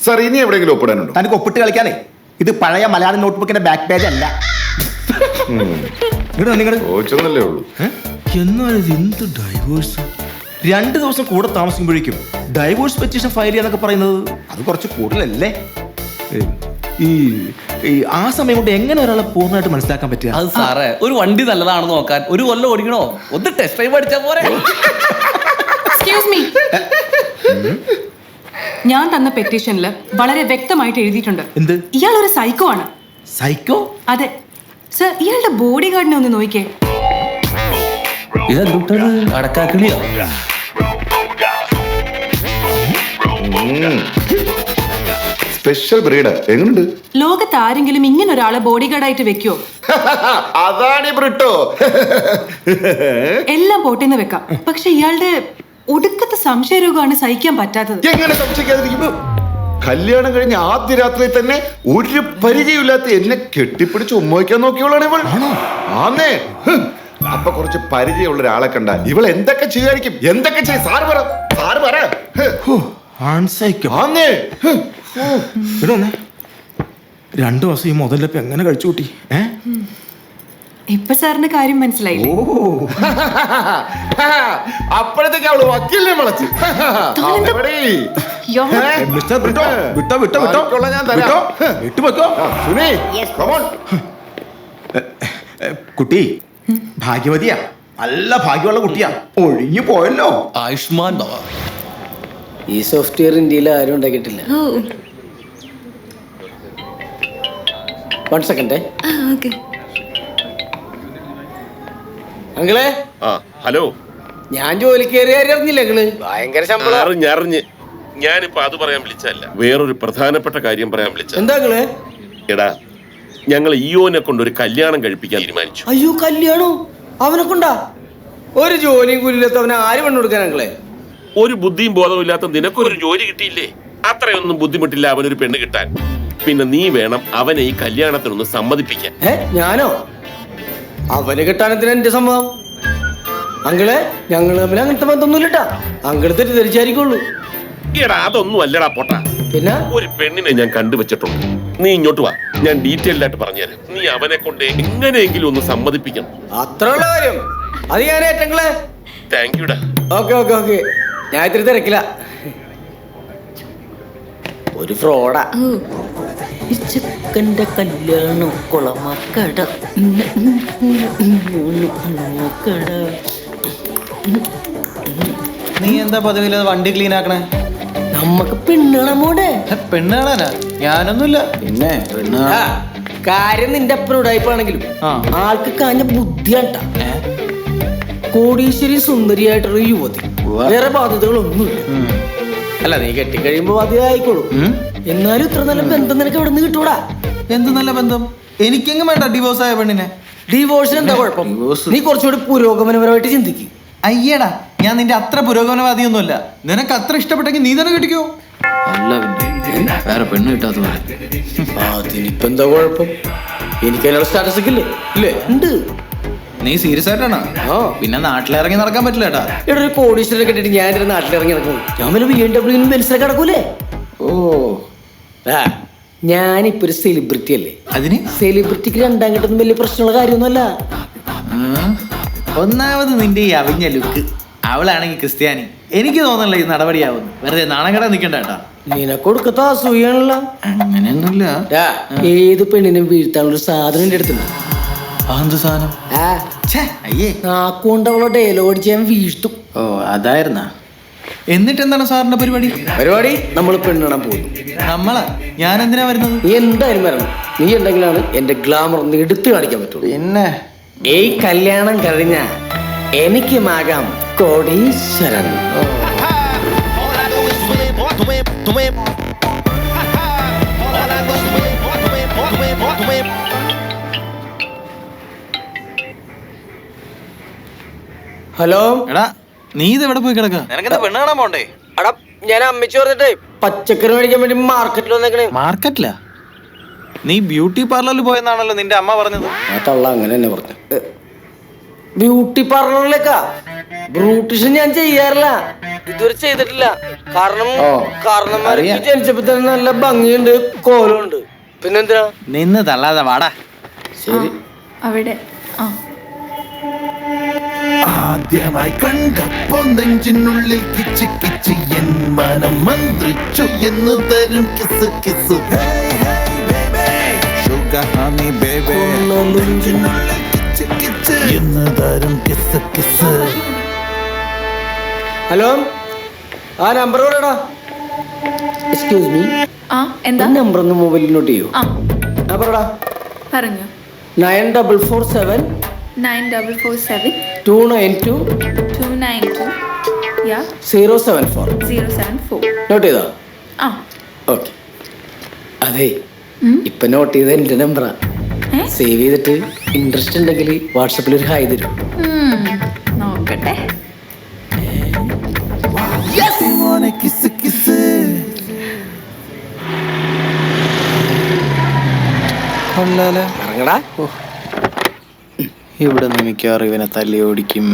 Sir ഇനി എവിടെയെങ്കിലും ഒപ്പിടാനുണ്ടോ? തനിക്ക് ഒപ്പിട്ട് കളിക്കാനേ, ഇത് പഴയ മലയാളം നോട്ട്ബുക്കിന്റെ ബാക്ക് പേജ് അല്ല. ചോദിച്ചെന്നല്ലേ ഉള്ളൂ. എന്നാലും എന്ത് ഡൈവോഴ്സ്? 2 ദിവസം കൂടെ താമസിക്കുമ്പോഴേക്കും ഡൈവോഴ്സ് പെറ്റീഷൻ ഫയൽ ചെയ്യാന്നൊക്കെ പറയുന്നത് അത് കുറച്ച് കൂടുതലല്ലേ? ഈ ആ സമയം കൊണ്ട് എങ്ങനെ ഒരാളെ പൂർണ്ണമായിട്ട് മനസ്സിലാക്കാൻ പറ്റുക? അത് സാറേ, ഒരു വണ്ടി നല്ലതാണെന്ന് നോക്കാൻ 1 കൊല്ലം ഓടിക്കണോ? ഒന്ന് ടെസ്റ്റ് ഡ്രൈവ് അടിച്ചാ പോരെ? എക്സ്ക്യൂസ് മീ, ഞാൻ തന്ന പെറ്റീഷനിൽ വളരെ വ്യക്തമായിട്ട് എഴുതിയിട്ടുണ്ട്. എന്ത്? ഇയാൾ ഒരു സൈക്കോ ആണ്. സൈക്കോ? അതെ സർ, ഇയാളുടെ ബോഡി ഗാർഡിനെ ഒന്ന് നോക്കിക്കേ. ഇതെന്തുട്ടത്? അടക്കാക്കിളിയോ? സ്പെഷ്യൽ ബ്രീഡ് എങ്ങനെയുണ്ട്? ലോകത്ത് ആരെങ്കിലും ഇങ്ങനെ ഒരാളെ ബോഡി ഗാർഡായിട്ട് വെക്കുവോ? അതാണ് ബ്രിട്ടോ. എല്ലാം പോട്ടേന്ന് വെക്കാം, പക്ഷെ ഇയാളുടെ ഒടുക്കത്തെ സംശയരോഗമാണ് സഹിക്കാൻ പറ്റാത്തത്. എങ്ങനെ സംശയിക്കാതിരിക്കും? കല്യാണം കഴിഞ്ഞ ആദ്യ രാത്രിയിൽ തന്നെ ഒരു പരിചയമില്ലാത്ത എന്നെ കെട്ടിപ്പിടിച്ച് ഉമ്മയ്ക്കാൻ നോക്കിയോളാണ് ഇവൾ. ആന്നേ. അപ്പൊ കുറച്ച് പരിചയമുള്ള ഒരാളെ കണ്ട ഇവൾ എന്തൊക്കെ ചെയ്യായിരിക്കും? എന്തൊക്കെ ചെയ്യും? സാറ് പറ. 2 ദിവസം ഈ മുതലപ്പ് എങ്ങനെ കഴിച്ചു കൂട്ടി? ഇപ്പൊ സാറിന്റെ കാര്യം മനസ്സിലായി. അപ്പോഴത്തേക്ക് അവള് വക്കീലിനെ വിളിച്ചു. കുട്ടി ഭാഗ്യവതിയാ, നല്ല ഭാഗ്യമുള്ള കുട്ടിയാ. ഒഴിഞ്ഞു പോയല്ലോ. ആയുഷ്മാൻ ഭവ. ഈ സോഫ്റ്റ്വെയർ ഇന്ത്യയിൽ ആരും ഉണ്ടാക്കിയിട്ടില്ല. 1 സെക്കൻഡ്. അങ്കിളെ. ഹലോ. ഞാൻ ജോലിക്ക് കയറി അറിഞ്ഞില്ല അങ്കിള്? ഭയങ്കര ശമ്പളം. അറിഞ്ഞ് ഞാനിപ്പോ അത് പറയാൻ വിളിച്ചല്ല, വേറൊരു പ്രധാനപ്പെട്ട കാര്യം പറയാൻ വിളിച്ച. എന്താ അങ്കിളെ? എടാ, ഞങ്ങൾ ഇയോനെ കൊണ്ട് ഒരു കല്യാണം കഴിപ്പിക്കാൻ തീരുമാനിച്ചു. അയ്യോ, കല്യാണോ? അവനെ കൊണ്ടാ? ഒരു ജോലിയും കൂലിയില്ലാത്ത അവനെ ആര് പെണ്ണു കൊടുക്കാൻ അങ്കിളെ? ഒരു ബുദ്ധിയും ബോധവും ഇല്ലാത്ത നിനക്കൊരു ജോലി കിട്ടിയില്ലേ? അത്രയൊന്നും ബുദ്ധിമുട്ടില്ല അവനൊരു പെണ്ണ് കിട്ടാൻ. പിന്നെ നീ വേണം അവനെ ഈ കല്യാണത്തിനൊന്ന് സമ്മതിപ്പിക്കാൻ. ഞാനോ? അവന് കിട്ടാനത്തിന് എന്റെ സമ്മതം. അങ്കിളെ, ഞങ്ങൾ തമ്മിൽ അങ്ങനത്തെ ബന്ധമൊന്നുമില്ലട്ടാ. അങ്കിള് തെറ്റിദ്ധരിച്ചായിരിക്കുള്ളൂ. എടാ, അതൊന്നും അല്ലടാ പൊട്ടാ. പിന്നെ ഒരു പെണ്ണിനെ ഞാൻ കണ്ടുവച്ചിട്ടുണ്ട്. നീ ഇങ്ങോട്ട് വാ, ഞാൻ ഡീറ്റെയിൽഡ് ആയിട്ട് പറഞ്ഞുതരാം. നീ അവനെ കൊണ്ട് എങ്ങനെയെങ്കിലും ഒന്ന് സമ്മതിപ്പിക്കണം. അത്രയുള്ള കാര്യം. അത് ഞാൻ ഏറ്റങ്ങളെ. താങ്ക് യുടാ. ഓക്കെ. ഞാൻ ഇത്തിരി തിരക്കില്ല. ഒരു ഫ്രോഡാ. ചെക്കൻ്റെ കല്യാണം കുളമക്കട. നീ എന്താ പതിവില്ല വണ്ടി ക്ലീൻ ആക്കണേ? നമ്മക്ക് പെണ്ണുകാണാമോടെ. പെണ്ണ് കാണാനാ? ഞാനൊന്നുമില്ല. പിന്നെ കാര്യം നിന്റെ അപ്പനും ഉടായ്പാണെങ്കിലും ആൾക്ക് കാഞ്ഞ ബുദ്ധിയാട്ടാ. കോടീശ്വരി സുന്ദരിയായിട്ടൊരു യുവതി, വേറെ ബാധ്യതകളൊന്നുമില്ല. അല്ല, നീ കെട്ടിക്കഴിയുമ്പോ ബാധ്യത ആയിക്കോളൂ. എന്നാലും ഇത്ര നല്ല ബന്ധം നിനക്ക് എവിടെ നിന്ന് കിട്ടൂടാ? എന്ത് നല്ല ബന്ധം? എനിക്കെങ്ങും വേണ്ട ഡിവോഴ്സ് ആയ പെണ്ണിനെ. ഡിവോഴ്സിന് എന്താ കുഴപ്പം? നീ കുറച്ചുകൂടി പുരോഗമനപരമായിട്ട് ചിന്തിക്കും. അയ്യടാ, ഞാൻ നിന്റെ അത്ര പുരോഗമനവാദിയൊന്നുമല്ല. നിനക്ക് അത്ര ഇഷ്ടപ്പെട്ടെങ്കിൽ നീ തന്നെ കെട്ടിക്കോ. അല്ല, വേറെ പെണ്ണ് കിട്ടാത്ത പോലെ. അതിനിപ്പോ എന്താ കുഴപ്പം? എനിക്ക് അതിനുള്ള സ്റ്റാറ്റസ് ഒക്കെ ഇല്ലേ? ഉണ്ട്. നീ സീരിയസ് ആയിട്ടാണ്? പിന്നെ നാട്ടിലിറങ്ങി നടക്കാൻ പറ്റില്ല ഏട്ടാ. ഇവിടെ ഒരു കോടീശ്വരനെ കെട്ടിട്ട് ഞാൻ നാട്ടിലിറങ്ങി നടക്കുന്നു. ഞാൻ വല്ല BMW ബെൻസിലൊക്കെ കിടക്കൂലേ? ഞാനിപ്പോ ഒരു സെലിബ്രിറ്റി അല്ലേ? അതിന് സെലിബ്രിറ്റിക്ക് 2ാം ഘട്ടൊന്നും വലിയ പ്രശ്നമുള്ള കാര്യമൊന്നുമല്ല. ഒന്നാമത് നിന്റെ ഈ അവിഞ്ഞ ലുക്ക്. അവളാണെങ്കിൽ ക്രിസ്ത്യാനി. എനിക്ക് തോന്നണില്ല ഇത് നടപടിയാവുന്നു. വെറുതെ നാണം കെടാൻ നിൽക്കണ്ട ഏട്ടാ. നിനക്കൊടുക്കത്ത അസൂയാണല്ലോ. അങ്ങനെയൊന്നുമില്ല. ഏത് പെണ്ണിനും വീഴ്ത്താനുള്ളൊരു സാധനം എന്റെ അടുത്തുണ്ട്. എന്ത് സാധനം? അയ്യേ, നാക്കൊണ്ട് അവളെ ഡയലോഗ് അടിച്ച് ഞാൻ വീഴ്ത്തും. ഓ, അതായിരുന്നാ? എന്നിട്ട് എന്താണ് സാറിന്റെ പരിപാടി? നമ്മൾ പെണ്ണിടാൻ പോകുന്നു. നമ്മളാ? ഞാൻ എന്തിനാ വരുന്നത്? നീ എന്തായാലും വരണം. നീ ഉണ്ടെങ്കിലാണ് എന്റെ ഗ്ലാമർ ഒന്ന് എടുത്തു കാണിക്കാൻ പറ്റുള്ളൂ. പിന്നെ ഈ കല്യാണം കഴിഞ്ഞ എനിക്കുമാകാം കോടീശ്വരൻ. ഹലോ. എടാ, നീ ഇത് എവിടെ പോയി കിടക്ക? നിനക്കെന്താ പെണ്ണ് കാണാൻ പോണ്ടേ? എടാ, ഞാൻ അമ്മച്ചി പറഞ്ഞിട്ടേ പച്ചക്കറി മേടിക്കാൻ വേണ്ടി മാർക്കറ്റിൽ വന്നേക്കണേ. മാർക്കറ്റിലാ? നീ ബ്യൂട്ടി പാർലറിൽ പോയെന്നാണല്ലോ നിന്റെ അമ്മ പറഞ്ഞത്. ആ തള്ള അങ്ങനെ തന്നെ പറഞ്ഞു. ബ്യൂട്ടി പാർലറിലേക്കാ? ബ്രൂട്ടിഷൻ ഞാൻ ചെയ്യാറില്ല, ഇതുവരെ ചെയ്തിട്ടില്ല. കാരണം കാരണന്മാർക്ക് ജനിച്ചപ്പോ തന്നെ നല്ല ഭംഗിയുണ്ട്, കോലമുണ്ട്. പിന്നെന്തിനാ നിന്ന് തള്ളാതെ വാടാ. ശരി. അവിടെ ആദ്യമായി കണ്ടപ്പോ നെഞ്ചിനുള്ളിൽ കിച്ച് കിച്ച് എൻ മനം മന്ത്രിച്ചു എന്ന് തരും കിസ് കിസ് നെഞ്ചിനുള്ളിൽ കിച്ച് കിച്ച് എന്ന് തരും കിസ് കിസ്. ഹലോ, ആ നമ്പർ പറയടാ. എക്സ്ക്യൂസ് മീ, എന്താ നമ്പർ ഒന്ന് മൊബൈലിൽ നോട്ട് ചെയ്യൂ. ആ പറടാ. പറഞ്ഞു 9447 9447 292 292 074. 074. നോട്ട് ചെയ്തോ? ആ ഓക്കെ. അതെ, ഇപ്പൊ നോട്ട് ചെയ്ത എന്റെ നമ്പറാ. സേവ് ചെയ്തിട്ട് ഇൻട്രസ്റ്റ് ഉണ്ടെങ്കിൽ വാട്സപ്പിൽ ഒരു ഹായ് തരും. നോക്കട്ടെ. കിസ് കിസ് ഇറങ്ങടാ. ഇവിടെ മിക്കവാറും ഇവനെ തല്ലി ഓടിക്കും.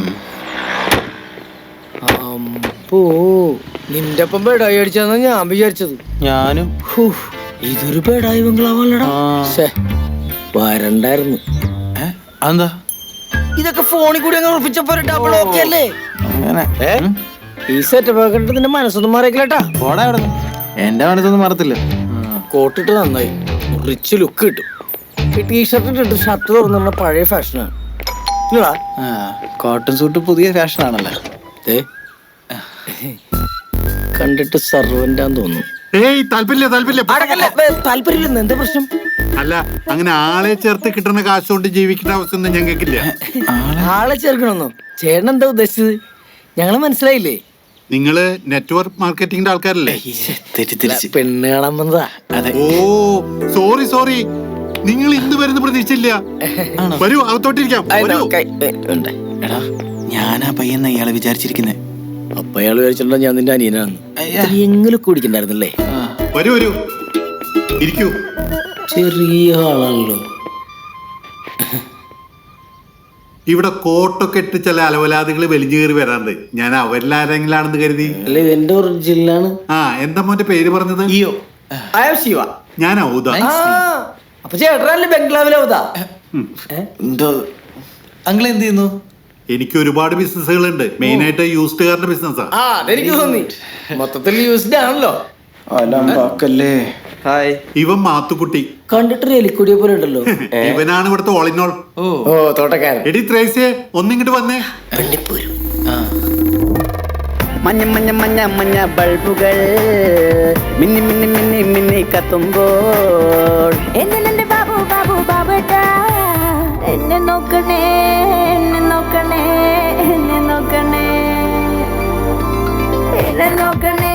അപ്പോ നിന്റെ ഒപ്പം ബേഡായി അടിച്ചാന്നാ ഞാൻ വിചാരിച്ചത്. ഞാനും ഇതൊരു ബേഡായി ബംഗ്ലാവല്ലടാ. വരണ്ടായിരുന്നു. എന്താ ഇതൊക്കെ ഫോണിൽ കൂടി അങ്ങ് ഉറപ്പിച്ചപ്പോ ഡബിൾ ഓക്കെ അല്ലേ? അങ്ങനെ ഈ സെറ്റപ്പ് ഒക്കെ ഇട്ട് നിന്റെ മനസ്സൊന്നും മാറിയേക്കില്ലട്ടാ. പോടാ അവിടെ. എന്റെ മനസ്സൊന്നും മറത്തില്ല. കോട്ടിട്ട് നന്നായി, റിച്ച് ലുക്ക് കിട്ടും. ഈ ടീഷർട്ട് ഇട്ടിട്ട് ഷർട്ട് തുറന്നുള്ള പഴയ ഫാഷനാണ്. കോട്ടൺ സൂട്ട് പുതിയ ഫാഷൻ ആണല്ലേ. കണ്ടിട്ട് സർവന്റാന്ന് തോന്നുന്നു. താല്പര്യമില്ലെന്ന് എന്താ പ്രശ്നം? അല്ല, അങ്ങനെ ആളെ ചേർത്ത് കിട്ടുന്ന കാശ് കൊണ്ട് ജീവിക്കേണ്ട അവസ്ഥ ഒന്നും ഞങ്ങൾക്കില്ല. ആളെ ചേർക്കണമെന്നോ? ചേട്ടൻ എന്താ ഉദ്ദേശിച്ചത്? ഞങ്ങള് മനസ്സിലായില്ലേ? നിങ്ങള് നെറ്റ്വർക്ക് മാർക്കറ്റിംഗിന്റെ ആൾക്കാരല്ലേ? പെണ്ണ് കാണാൻ വന്നതാ. ഓ സോറി സോറി, നിങ്ങൾ ഇന്ന് വരുന്ന പ്രതീക്ഷയില്ല. വരൂ, അകത്തോട്ടിരിക്കാം. എടാ, ഞാനാ പയ്യെന്ന ഇയാളെ വിചാരിച്ചിരിക്കുന്നേ. അപ്പൊ അയാൾ വിചാരിച്ചിട്ടുണ്ടോ ഞാൻ നിന്റെ അനിയനാന്ന്? എങ്ങനെ കുടിക്കണ്ടായിരുന്നല്ലേ? വരൂ വരൂ, ഇരിക്കൂ. ചെറിയ ആളാണല്ലോ. ഇവിടെ കോട്ടൊക്കെ ഇട്ട് ചില അലവലാദികൾ വലിഞ്ഞു കയറി വരാറുണ്ട്. ഞാൻ അവരിലാരെങ്കിലാണെന്ന് കരുതി. അല്ല, ഇതെന്റെ ഒറിജിനലാണ്. ആ, എന്താ മോന്റെ പേര് പറഞ്ഞത്? ശിവ. ഞാൻ ഔദ. അപ്പൊ ചേട്ടനല്ലേ ബംഗ്ലാവിലെ ഔദ? എന്തോ അങ്കിൾ എന്ത് ചെയ്യുന്നു? എനിക്ക് ഒരുപാട് ബിസിനസ്സുകളുണ്ട്. മെയിൻ ആയിട്ട് യൂസ്ഡ് കാറിന്റെ ബിസിനസ്സാ. ആ, അതെനിക്ക് തോന്നി. മൊത്തത്തിൽ യൂസ്ഡ് ആണല്ലോ. ഇവൻ മാത്തുക്കുട്ടി. കണ്ടിട്ട് എലിക്കുടിയെ പോലെ ഉണ്ടല്ലോ. ഇവനാണ് ഇവിടുത്തെ ഓളിനോൾ. ഓ, തോട്ടക്കാരൻ. എടി ത്രേസ്യേ, ഒന്നിങ്ങോട്ട് വന്നേ. മഞ്ഞ മഞ്ഞ മഞ്ഞ മഞ്ഞ ബൾബുകൾ മിന്നി മിന്നി മിന്നി മിന്നി കത്തുമ്പോൾ എന്നെ ബാബു ബാബു ബാബേട്ടാ, എന്നെ നോക്കണേ, എന്നെ നോക്കണേ, എന്നെ നോക്കണേ, എന്നെ നോക്കണേ,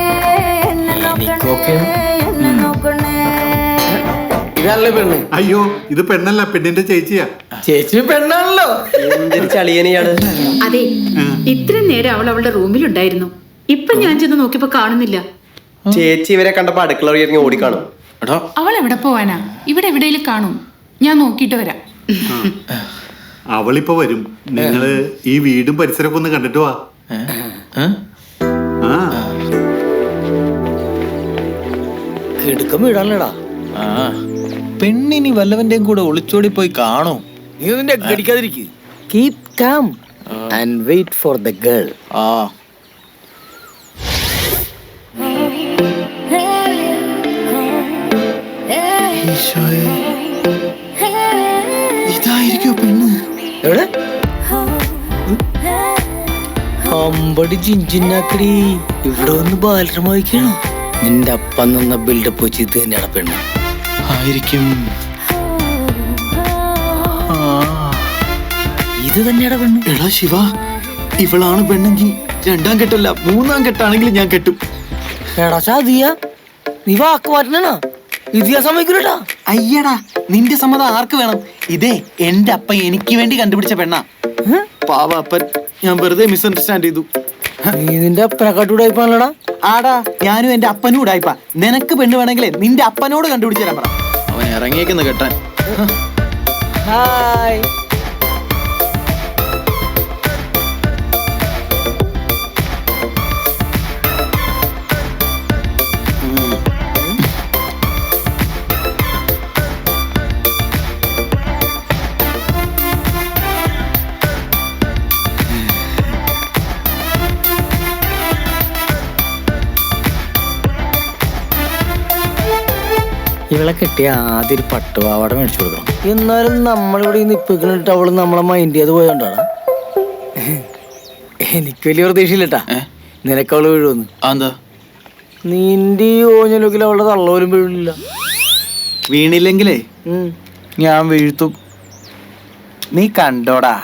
എന്നെ നോക്കണേ, എന്നെ നോക്കണേ. ഇതല്ലേ പെണ്ണ്? അയ്യോ, ഇത് പെണ്ണല്ല, പെണ്ണിന്റെ ചേച്ചിയാ. ചേച്ചി പെണ്ണാണല്ലോ. എന്തൊരു ചളിയനെയാണ്. അതെ, ഇത്രയും നേരം അവൾ അവളുടെ റൂമിലുണ്ടായിരുന്നു. ഇപ്പൊ ഞാൻ ചെന്ന് നോക്കിയപ്പോ കാണുന്നില്ല. ചേച്ചി ഇവരെ കണ്ടപ്പോ അടുക്കള വഴി ഇറങ്ങി ഓടിക്കാണും. അവൾ എവിടെ പോവാനാ? ഇവിടെ എവിടെയെങ്കിലും കാണും. ഞാൻ നോക്കിയിട്ട് വരാം. അവളിപ്പോ വരും. നിങ്ങള് ഈ വീടും പരിസരമൊക്കെ ഒന്ന് കണ്ടിട്ട് വാ. കിടുക്കം വീടാണല്ലേടാ. പെണ്ണിനി വല്ലവന്റെയും കൂടെ ഒളിച്ചോടി പോയി കാണോ? നീ നിന്റെ അടിക്കാതിരിക്കുക. Keep calm and wait for the girl. ആ, ഇതായിരിക്കോ പെണ്ണ്? എവിടെ? അമ്പടി ജിഞ്ചിന്നാക്കടി. ഇവിടെ ഒന്ന് ബാലരം വായിക്കണോ? നിന്റെ അപ്പം നിന്ന ബിൽഡപ്പ് വെച്ച് ഇത് തന്നെയാണ് പെണ്ണ്. ആയിരിക്കും. ഇത് തന്നെയാണ് പെണ്ണ്. എടാ ശിവ, ഇവളാണ് പെണ്ണെങ്കിൽ രണ്ടാം കെട്ടല്ല, മൂന്നാം കെട്ടാണെങ്കിലും ഞാൻ കെട്ടും. എടാ ചാതിയ, നീ വാക്ക് മാറ്റണ. ഇത് ഞാൻ സമ്മതിക്കൂലട്ടാ. അയ്യടാ, നിന്റെ സമ്മതം ആർക്ക് വേണം? ഇതേ എന്റെ അപ്പ എനിക്ക് വേണ്ടി കണ്ടുപിടിച്ച പെണ്ണാ. പാവ അപ്പൻ, ഞാൻ വെറുതെ മിസ്അണ്ടർസ്റ്റാൻഡ് ചെയ്തു. നീ നിന്റെ അപ്പനെക്കാട്ടൂടായിപ്പാണല്ലടാ. ആടാ, ഞാനും എന്റെ അപ്പനും ഉടായിപ്പാ. നിനക്ക് പെണ്ണ് വേണമെങ്കിലേ നിന്റെ അപ്പനോട് കണ്ടുപിടിച്ചു തരാൻ പറ. അവൻ ഇറങ്ങിയേക്കുന്ന കെട്ടാൻ. ഹായ്. ഇവളെ കെട്ടിയ ആദ്യം ഒരു പട്ടുപാവാട മേടിച്ചു കൊടുക്കണം. എന്നാലും നമ്മളിവിടെ നിപ്പിട്ട് അവള് നമ്മളെ മൈൻഡ് ചെയ്ത് പോയോണ്ടാണ്. എനിക്ക് വലിയ പ്രതീക്ഷയില്ലട്ടാ നിനക്ക് അവള് വീഴുമെന്ന്. എന്താ നിന്റെ ഈ ഓഞ്ഞലൊക്കെ അവളുടെ തള്ള പോലും വീഴില്ല. വീണില്ലെങ്കിലേ ഞാൻ വീഴ്ത്തും. നീ കണ്ടോടാ.